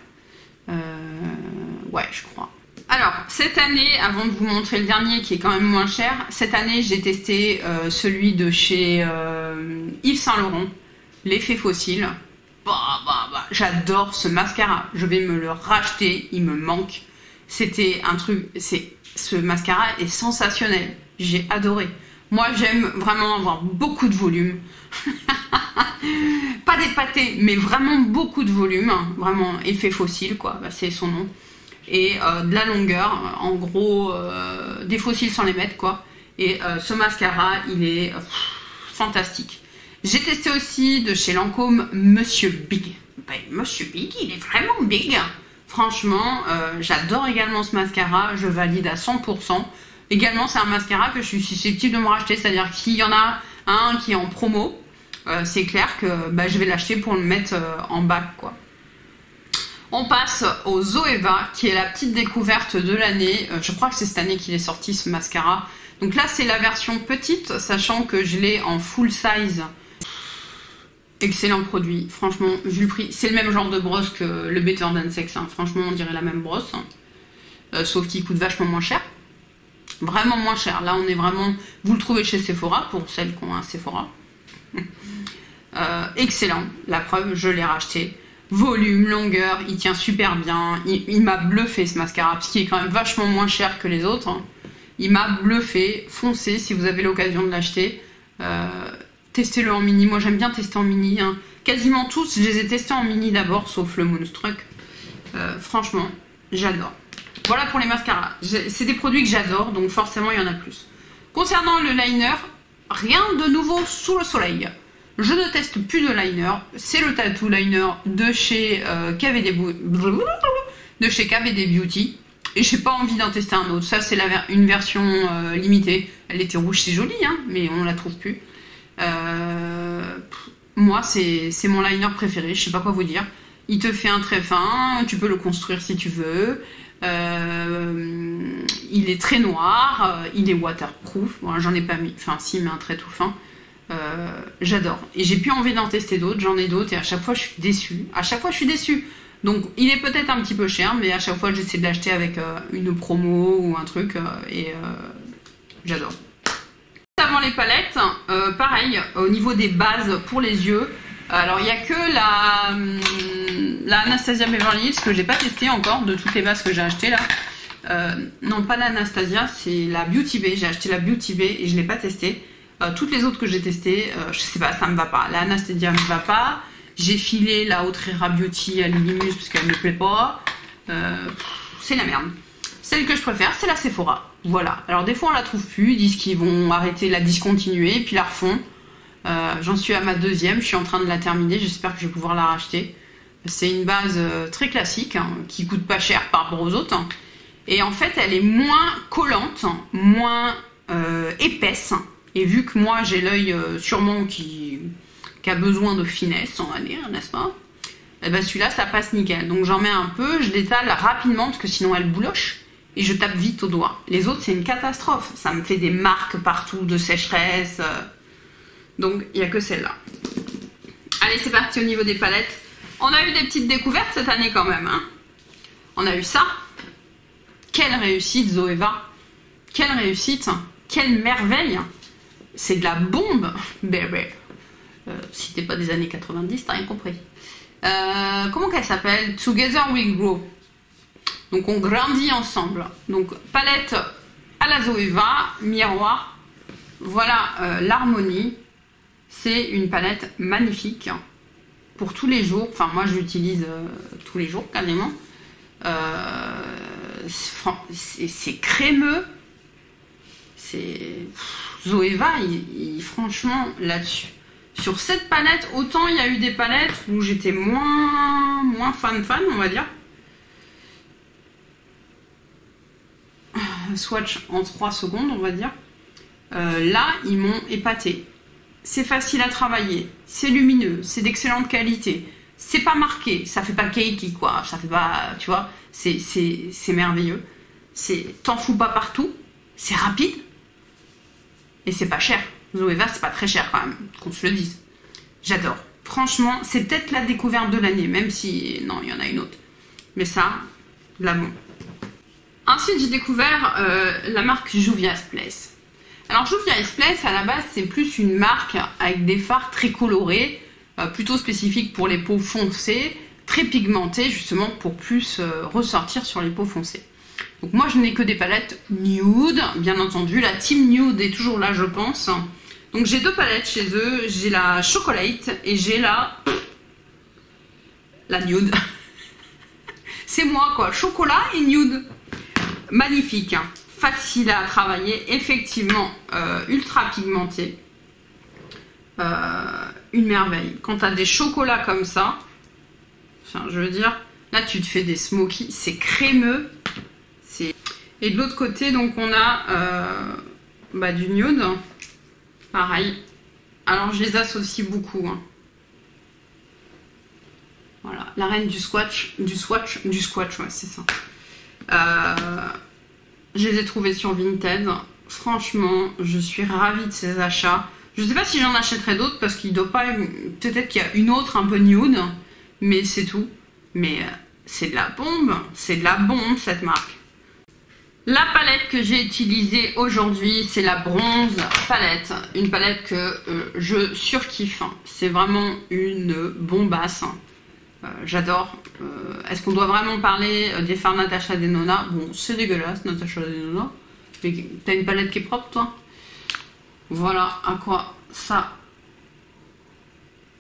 Ouais, je crois. Alors, cette année, avant de vous montrer le dernier qui est quand même moins cher, cette année j'ai testé celui de chez Yves Saint Laurent, l'effet fossile. J'adore ce mascara. Je vais me le racheter, il me manque. C'était un truc, ce mascara est sensationnel. J'ai adoré. Moi, j'aime vraiment avoir beaucoup de volume. Pas d'épaté, mais vraiment beaucoup de volume. Vraiment effet fossile, quoi. Bah, c'est son nom. Et de la longueur. En gros, des fossiles sans les mettre, quoi. Et ce mascara, il est fantastique. J'ai testé aussi de chez Lancôme Monsieur Big. Ben, Monsieur Big, il est vraiment big. Franchement, j'adore également ce mascara. Je valide à 100%. Également, c'est un mascara que je suis susceptible de me racheter. C'est-à-dire que s'il y en a un qui est en promo, c'est clair que bah, je vais l'acheter pour le mettre en bac, quoi. On passe au Zoeva, qui est la petite découverte de l'année. Je crois que c'est cette année qu'il est sorti, ce mascara. Donc là, c'est la version petite, sachant que je l'ai en full size. Excellent produit, franchement, vu le prix. C'est le même genre de brosse que le Better Than Sex. Hein. Franchement, on dirait la même brosse. Sauf qu'il coûte vachement moins cher. Vraiment moins cher. Là, on est vraiment... Vous le trouvez chez Sephora, pour celles qui ont un Sephora. Excellent. La preuve, je l'ai racheté. Volume, longueur, il tient super bien. Il m'a bluffé, ce mascara, parce qu'il est quand même vachement moins cher que les autres. Hein. Il m'a bluffé. Foncez si vous avez l'occasion de l'acheter. Testez-le en mini. Moi, j'aime bien tester en mini. Hein. Quasiment tous, je les ai testés en mini d'abord, sauf le Moonstruck. Franchement, j'adore. Voilà pour les mascaras. C'est des produits que j'adore, donc forcément, il y en a plus. Concernant le liner, rien de nouveau sous le soleil. Je ne teste plus de liner. C'est le Tattoo Liner de chez KVD Beauty. Et j'ai pas envie d'en tester un autre. Ça, c'est une version limitée. Elle était rouge, c'est joli, hein, mais on la trouve plus. Moi, c'est mon liner préféré. Je sais pas quoi vous dire. Il te fait un trait fin. Tu peux le construire si tu veux. Il est très noir, il est waterproof. Bon, j'en ai pas mis, enfin si, mais un trait tout fin. J'adore. Et j'ai plus envie d'en tester d'autres, j'en ai d'autres et à chaque fois je suis déçue. À chaque fois je suis déçue. Donc il est peut-être un petit peu cher, mais à chaque fois j'essaie de l'acheter avec une promo ou un truc et j'adore. Avant les palettes, pareil, au niveau des bases pour les yeux, alors il n'y a que la Anastasia Beverly Hills que j'ai pas testé encore de toutes les bases que j'ai achetées là. Non, pas l'Anastasia, c'est la Beauty Bay. J'ai acheté la Beauty Bay et je l'ai pas testée. Toutes les autres que j'ai testées, je sais pas, ça me va pas. La Anastasia me va pas. J'ai filé la Outrera Beauty à Lilimus parce qu'elle me plaît pas. C'est la merde. Celle que je préfère, c'est la Sephora. Voilà. Alors des fois on la trouve plus, ils disent qu'ils vont arrêter, la discontinuer, puis la refont. J'en suis à ma deuxième, je suis en train de la terminer, j'espère que je vais pouvoir la racheter. C'est une base très classique, hein, qui coûte pas cher par rapport aux autres. Hein. Et en fait, elle est moins collante, moins épaisse. Et vu que moi, j'ai l'œil sûrement qui a besoin de finesse, on va dire, n'est-ce pas? Et ben celui-là, ça passe nickel. Donc j'en mets un peu, je l'étale rapidement, parce que sinon elle bouloche. Et je tape vite au doigt. Les autres, c'est une catastrophe. Ça me fait des marques partout de sécheresse. Donc, il n'y a que celle-là. Allez, c'est parti au niveau des palettes. On a eu des petites découvertes cette année quand même. Hein. On a eu ça. Quelle réussite, Zoeva. Quelle réussite. Quelle merveille. C'est de la bombe, bébé. Si t'es pas des années 90, t'as rien compris. Comment qu'elle s'appelle? Together We Grow. Donc on grandit ensemble. Donc palette à la Zoeva, miroir. Voilà l'harmonie. C'est une palette magnifique pour tous les jours. Enfin moi je l'utilise tous les jours quasiment. C'est crémeux. C'est Zoeva, franchement là-dessus. Sur cette palette, autant il y a eu des palettes où j'étais moins fan, on va dire. Swatch en 3 secondes, on va dire. Là, ils m'ont épaté. C'est facile à travailler, c'est lumineux, c'est d'excellente qualité. C'est pas marqué, ça fait pas cakey quoi, ça fait pas, tu vois, c'est merveilleux. T'en fous pas partout, c'est rapide et c'est pas cher. Zoeva, c'est pas très cher quand même, qu'on se le dise. J'adore. Franchement, c'est peut-être la découverte de l'année, même si, non, il y en a une autre. Mais ça, la bombe. Ensuite, j'ai découvert la marque Juvia's Place. Alors, Juvia's Place, à la base, c'est plus une marque avec des fards très colorés, plutôt spécifiques pour les peaux foncées, très pigmentées, justement, pour plus ressortir sur les peaux foncées. Donc, moi, je n'ai que des palettes nude, bien entendu. La team nude est toujours là, je pense. Donc, j'ai 2 palettes chez eux. J'ai la Chocolate et j'ai la nude. C'est moi, quoi. Chocolat et nude. Magnifique, hein. Facile à travailler, effectivement ultra pigmenté. Une merveille. Quand tu as des chocolats comme ça, enfin, je veux dire, là tu te fais des smokies, c'est crémeux. Et de l'autre côté, donc on a du nude, pareil. Alors je les associe beaucoup. Hein. Voilà, la reine du swatch, ouais, c'est ça. Je les ai trouvés sur Vinted. Franchement, je suis ravie de ces achats. Je ne sais pas si j'en achèterai d'autres parce qu'il doit pas. Peut-être qu'il y a une autre un peu nude, mais c'est tout. Mais c'est de la bombe. C'est de la bombe cette marque. La palette que j'ai utilisée aujourd'hui, c'est la bronze palette. Une palette que je surkiffe. C'est vraiment une bombasse. J'adore. Est-ce qu'on doit vraiment parler des fards Natasha Denona? Bon, c'est dégueulasse, Natasha Denona. T'as une palette qui est propre, toi? Voilà à quoi ça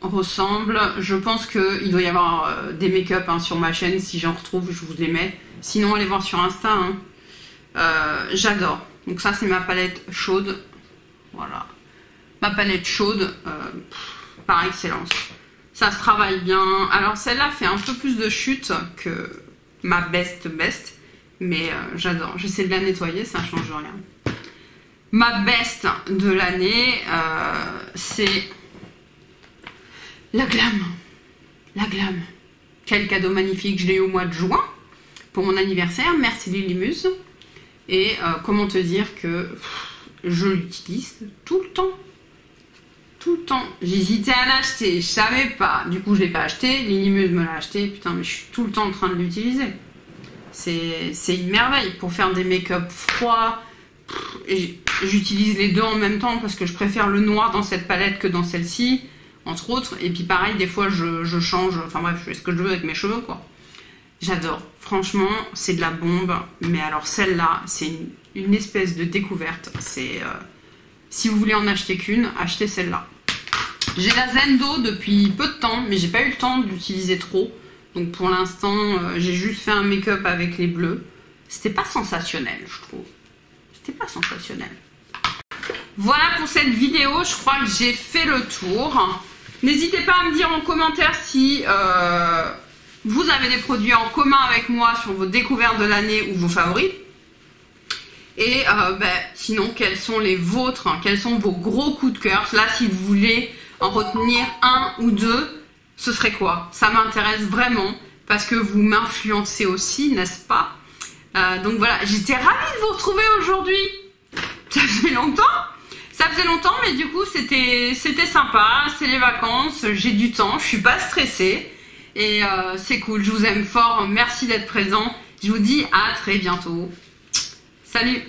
ressemble. Je pense qu'il doit y avoir des make-up hein, sur ma chaîne. Si j'en retrouve, je vous les mets. Sinon, allez voir sur Insta. Hein. J'adore. Donc ça, c'est ma palette chaude. Voilà. Ma palette chaude par excellence. Ça se travaille bien. Alors celle-là fait un peu plus de chute que ma best. Mais j'adore. J'essaie de la nettoyer, ça ne change rien. Ma best de l'année, c'est la Glam. La Glam. Quel cadeau magnifique. Je l'ai eu au mois de juin. pour mon anniversaire. Merci Lilimuse. Et comment te dire que je l'utilise tout le temps. Tout le temps. J'hésitais à l'acheter, je savais pas. Du coup, je l'ai pas acheté. Lilimuse me l'a acheté. Putain, mais je suis tout le temps en train de l'utiliser. C'est une merveille pour faire des make-up froids. J'utilise les deux en même temps parce que je préfère le noir dans cette palette que dans celle-ci, entre autres. Et puis pareil, des fois, je change. Enfin bref, je fais ce que je veux avec mes cheveux, quoi. J'adore. Franchement, c'est de la bombe. Mais alors celle-là, c'est une espèce de découverte. C'est... si vous voulez en acheter qu'une, achetez celle-là. J'ai la Zendo depuis peu de temps, mais j'ai pas eu le temps d'utiliser trop. Donc pour l'instant, j'ai juste fait un make-up avec les bleus. C'était pas sensationnel, je trouve. C'était pas sensationnel. Voilà pour cette vidéo, je crois que j'ai fait le tour. N'hésitez pas à me dire en commentaire si vous avez des produits en commun avec moi sur vos découvertes de l'année ou vos favoris. Et sinon, quels sont les vôtres, quels sont vos gros coups de cœur. Là, si vous voulez en retenir un ou deux, ce serait quoi? Ça m'intéresse vraiment parce que vous m'influencez aussi, n'est-ce pas? Donc voilà, j'étais ravie de vous retrouver aujourd'hui. Ça faisait longtemps. Ça faisait longtemps, mais du coup, c'était sympa. C'est les vacances, j'ai du temps, je suis pas stressée. Et c'est cool, je vous aime fort. Merci d'être présent. Je vous dis à très bientôt. Salut!